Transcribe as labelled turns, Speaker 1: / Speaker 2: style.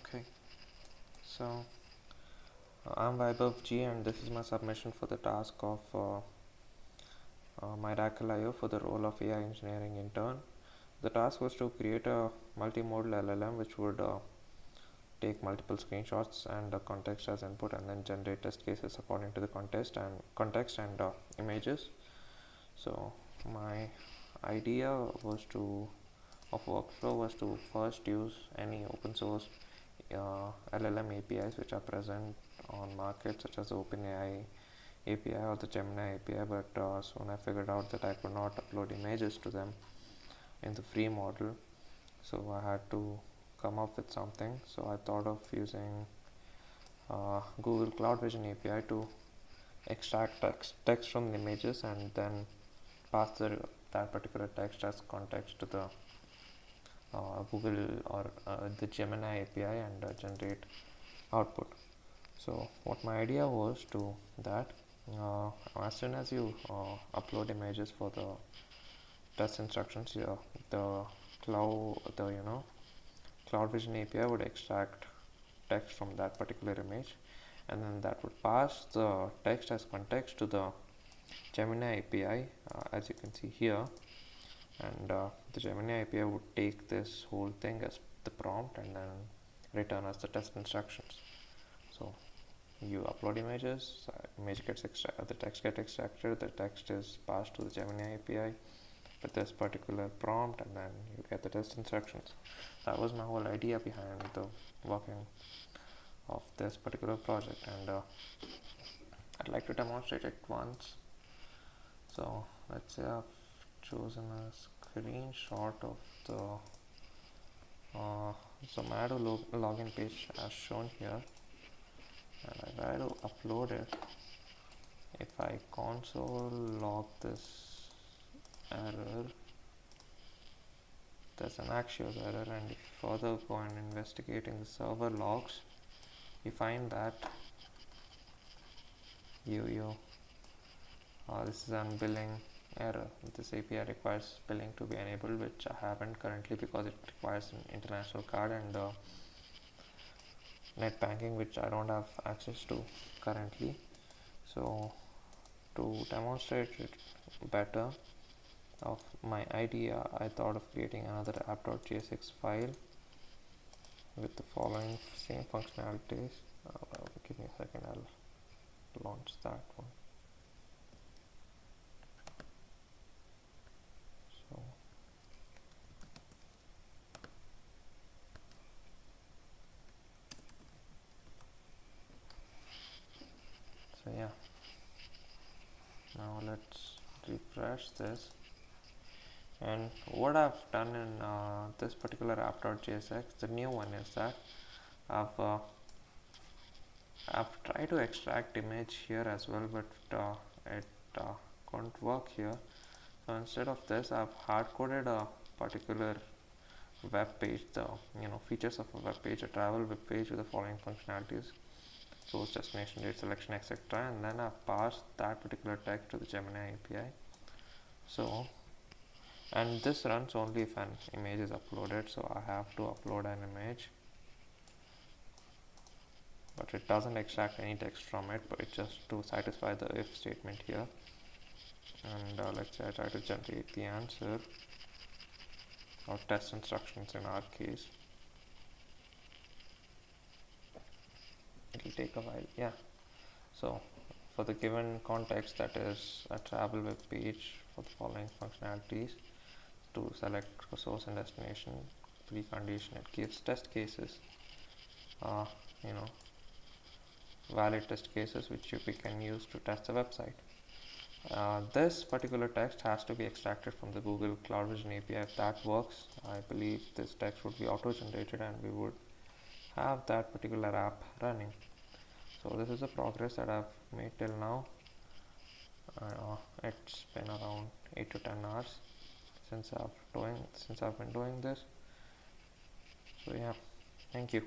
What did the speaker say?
Speaker 1: Okay, so I'm Vaibhav G, and this is my submission for the task of Miracle.io for the role of AI engineering intern. The task was to create a multimodal LLM which would take multiple screenshots and context as input, and then generate test cases according to the context and images. So my idea was to of workflow was to first use any open source LLM APIs which are present on markets such as the OpenAI API or the Gemini API, but soon I figured out that I could not upload images to them in the free model, so I had to come up with something. So I thought of using Google Cloud Vision API to extract text from the images and then pass that particular text as context to the Google or the Gemini API and generate output. So what my idea was to that as soon as you upload images for the test instructions, the Cloud Vision API would extract text from that particular image, and then that would pass the text as context to the Gemini API, as you can see here, and the Gemini API would take this whole thing as the prompt and then return as the test instructions. So you upload images, the text gets extracted, the text is passed to the Gemini API with this particular prompt, and then you get the test instructions. That was my whole idea behind the working of this particular project, and I'd like to demonstrate it once. So let's say I've chosen a screenshot of the Zomato login page as shown here, and I try to upload it. If I console log this error, there's an Axios error, and if you further go and investigating the server logs, you find that this is an billing error. This API requires billing to be enabled, which I haven't currently because it requires an international card and net banking, which I don't have access to currently. So to demonstrate it better of my idea, I thought of creating another app.jsx file with the following same functionalities. Give me a second, I'll launch that one. So yeah, now let's refresh this. And what I've done in this particular app.jsx, the new one, is that I've tried to extract image here as well, but it couldn't work here. So instead of this, I've hard coded a particular web page, the features of a web page, a travel web page with the following functionalities: source, destination, date, selection, etc. And then I've passed that particular text to the Gemini API. So, and this runs only if an image is uploaded, so I have to upload an image, but it doesn't extract any text from it, but it's just to satisfy the if statement here. And let's say I try to generate the answer or test instructions in our case. It'll take a while. Yeah, so for the given context, that is a travel web page, for the following functionalities: to select a source and destination, precondition, it gives test cases, valid test cases which we can use to test the website. This particular text has to be extracted from the Google Cloud Vision API. If that works, I believe this text would be auto-generated and we would have that particular app running. So this is the progress that I've made till now. It's been around 8 to 10 hours since I've been doing this. So yeah, thank you.